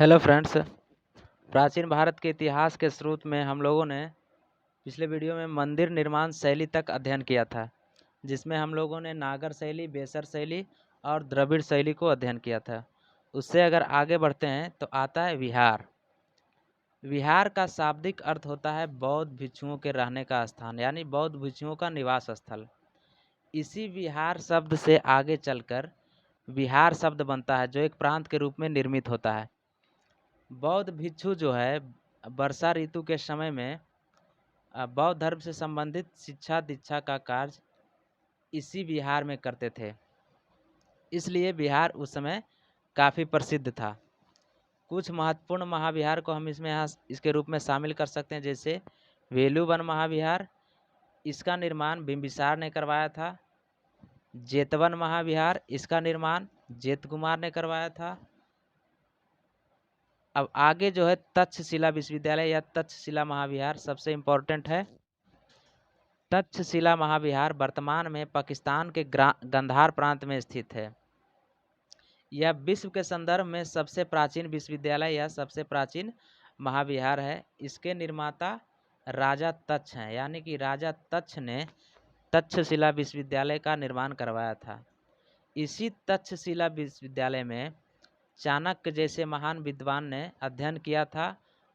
Hello friends. प्राचीन भारत के इतिहास के स्रोत में हम लोगों ने पिछले वीडियो में मंदिर निर्माण शैली तक अध्ययन किया था, जिसमें हम लोगों ने नागर शैली, बेसर शैली और द्रविड़ शैली को अध्ययन किया था। उससे अगर आगे बढ़ते हैं तो आता है विहार। विहार का शाब्दिक अर्थ होता है बौद्ध भिक्षुओं के रहने का स्थान, यानी बौद्ध भिक्षुओं का निवास स्थल। इसी विहार शब्द से आगे चलकर बिहार शब्द बनता है, जो एक प्रांत के रूप में निर्मित होता है। बौद्ध भिक्षु जो है वर्षा ऋतु के समय में बौद्ध धर्म से संबंधित शिक्षा दीक्षा का कार्य इसी बिहार में करते थे, इसलिए बिहार उस समय काफ़ी प्रसिद्ध था। कुछ महत्वपूर्ण महाविहार को हम यहाँ इसके रूप में शामिल कर सकते हैं, जैसे वेलुवन महाविहार, इसका निर्माण बिंबिसार ने करवाया था। जेतवन महाविहार, इसका निर्माण जेत कुमार ने करवाया था। अब आगे जो है तक्षशिला विश्वविद्यालय या तक्षशिला महाविहार सबसे इम्पोर्टेंट है। तक्षशिला महाविहार वर्तमान में पाकिस्तान के गंधार प्रांत में स्थित है। यह विश्व के संदर्भ में सबसे प्राचीन विश्वविद्यालय या सबसे प्राचीन महाविहार है। इसके निर्माता राजा तक्ष हैं, यानी कि राजा तक्ष ने तक्षशिला विश्वविद्यालय का निर्माण करवाया था। इसी तक्षशिला विश्वविद्यालय में चाणक्य जैसे महान विद्वान ने अध्ययन किया था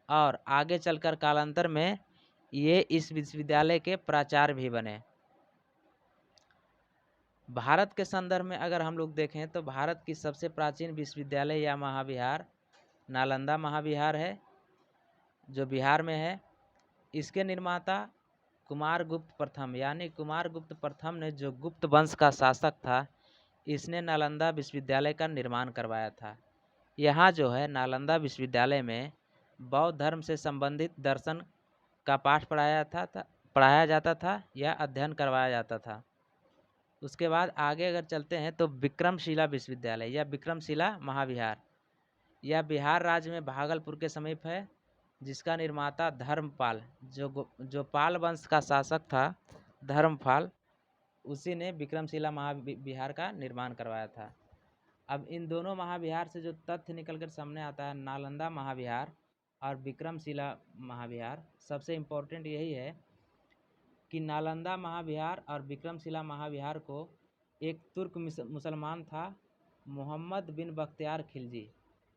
और आगे चलकर कालांतर में ये इस विश्वविद्यालय के प्राचार्य भी बने। भारत के संदर्भ में अगर हम लोग देखें तो भारत की सबसे प्राचीन विश्वविद्यालय या महाविहार नालंदा महाविहार है, जो बिहार में है। इसके निर्माता कुमारगुप्त प्रथम, यानी कुमारगुप्त प्रथम ने, जो गुप्त वंश का शासक था, इसने नालंदा विश्वविद्यालय का निर्माण करवाया था। यहाँ जो है नालंदा विश्वविद्यालय में बौद्ध धर्म से संबंधित दर्शन का पाठ पढ़ाया जाता था या अध्ययन करवाया जाता था। उसके बाद आगे अगर चलते हैं तो विक्रमशिला विश्वविद्यालय या विक्रमशिला महाविहार, यह बिहार राज्य में भागलपुर के समीप है, जिसका निर्माता धर्मपाल, जो पाल वंश का शासक था, धर्मपाल, उसी ने विक्रमशिला महाविहार का निर्माण करवाया था। अब इन दोनों महाविहार से जो तथ्य निकलकर सामने आता है, नालंदा महाविहार और विक्रमशिला महाविहार, सबसे इम्पोर्टेंट यही है कि नालंदा महाविहार और विक्रमशिला महाविहार को एक तुर्क मुसलमान था, मोहम्मद बिन बख्तियार खिलजी,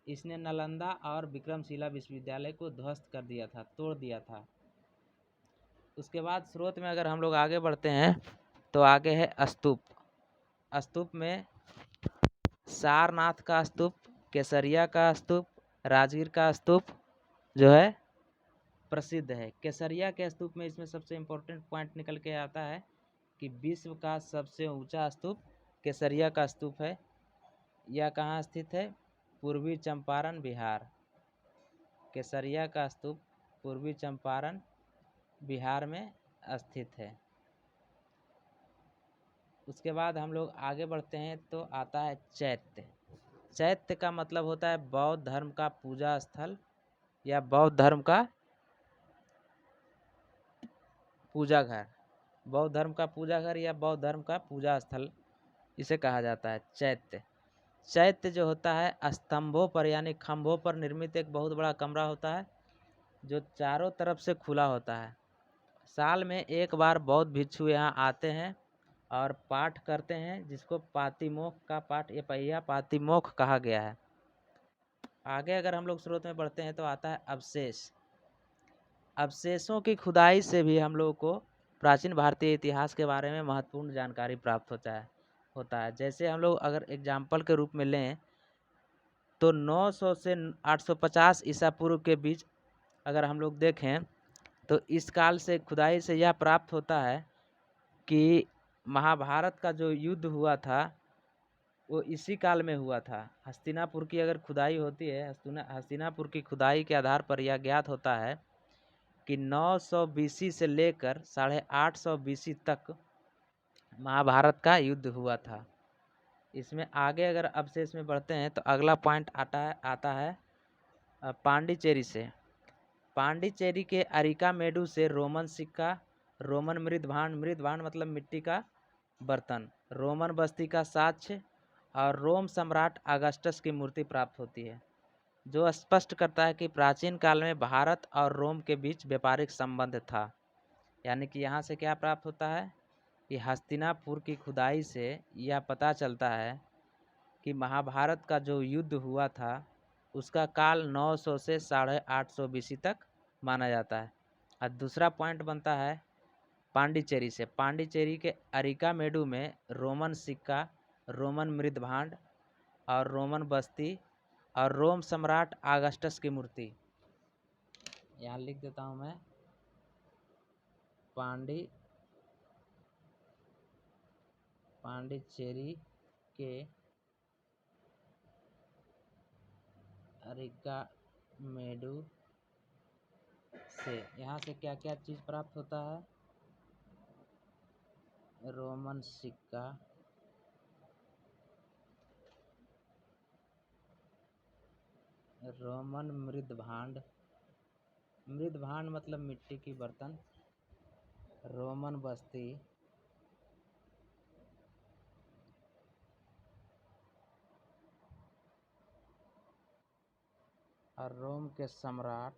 इसने नालंदा और विक्रमशिला विश्वविद्यालय को ध्वस्त कर दिया था, तोड़ दिया था। उसके बाद स्रोत में अगर हम लोग आगे बढ़ते हैं तो आगे है स्तूप। स्तूप में सारनाथ का स्तूप, केसरिया का स्तूप, राजगीर का स्तूप जो है प्रसिद्ध है। केसरिया के स्तूप में इसमें सबसे इम्पोर्टेंट पॉइंट निकल के आता है कि विश्व का सबसे ऊंचा स्तूप केसरिया का स्तूप है। यह कहाँ स्थित है? पूर्वी चंपारण, बिहार। केसरिया का स्तूप पूर्वी चंपारण, बिहार में स्थित है। उसके बाद हम लोग आगे बढ़ते हैं तो आता है चैत्य। चैत्य का मतलब होता है बौद्ध धर्म का पूजा स्थल या बौद्ध धर्म का पूजा घर। बौद्ध धर्म का पूजा घर या बौद्ध धर्म का पूजा स्थल इसे कहा जाता है चैत्य। चैत्य जो होता है स्तंभों पर यानी खंभों पर निर्मित एक बहुत बड़ा कमरा होता है, जो चारों तरफ से खुला होता है। साल में एक बार बौद्ध भिक्षु यहाँ आते हैं और पाठ करते हैं, जिसको पातिमोक्ष का पाठ या पहिया पातिमोक्ष कहा गया है। आगे अगर हम लोग स्रोत में बढ़ते हैं तो आता है अवशेष। अवशेषों की खुदाई से भी हम लोगों को प्राचीन भारतीय इतिहास के बारे में महत्वपूर्ण जानकारी प्राप्त होता है। जैसे हम लोग अगर एग्जाम्पल के रूप में लें तो 900 से 850 ईसा पूर्व के बीच अगर हम लोग देखें तो इस काल से खुदाई से यह प्राप्त होता है कि महाभारत का जो युद्ध हुआ था वो इसी काल में हुआ था। हस्तिनापुर की अगर खुदाई होती है, हस्तिनापुर की खुदाई के आधार पर यह ज्ञात होता है कि 900 बीसी से लेकर 850 बीसी तक महाभारत का युद्ध हुआ था। इसमें आगे अगर अवशेष में बढ़ते हैं तो अगला पॉइंट आता है पांडिचेरी से। पांडिचेरी के अरिकामेडु से रोमन सिक्का, रोमन मृदभांड मतलब मिट्टी का बर्तन, रोमन बस्ती का साक्ष्य और रोम सम्राट अगस्टस की मूर्ति प्राप्त होती है। जो स्पष्ट करता है कि प्राचीन काल में भारत और रोम के बीच व्यापारिक संबंध था। यानी कि यहाँ से क्या प्राप्त होता है कि हस्तिनापुर की खुदाई से यह पता चलता है कि महाभारत का जो युद्ध हुआ था उसका काल 900 से 850 BC तक माना जाता है। और दूसरा पॉइंट बनता है पांडिचेरी से। पांडिचेरी के अरिकामेडु में रोमन सिक्का, रोमन मृदभांड और रोमन बस्ती और रोम सम्राट आगस्टस की मूर्ति। यहाँ लिख देता हूँ मैं, पांडिचेरी के अरिकामेडु से यहाँ से क्या क्या चीज़ प्राप्त होता है? रोमन सिक्का, रोमन मृदभांड, मृदभांड मतलब मिट्टी की बर्तन, रोमन बस्ती और रोम के सम्राट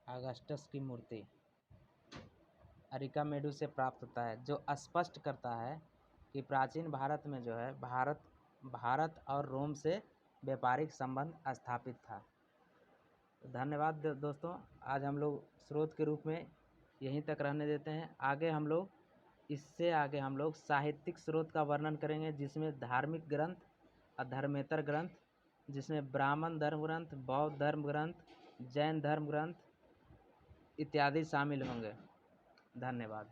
आगस्टस की मूर्ति अरिकामेडु से प्राप्त होता है, जो स्पष्ट करता है कि प्राचीन भारत में जो है भारत और रोम से व्यापारिक संबंध स्थापित था। धन्यवाद दोस्तों, आज हम लोग स्रोत के रूप में यहीं तक रहने देते हैं। इससे आगे हम लोग साहित्यिक स्रोत का वर्णन करेंगे, जिसमें धार्मिक ग्रंथ, अधर्मेतर ग्रंथ, जिसमें ब्राह्मण धर्म ग्रंथ, बौद्ध धर्म ग्रंथ, जैन धर्म ग्रंथ इत्यादि शामिल होंगे। धन्यवाद।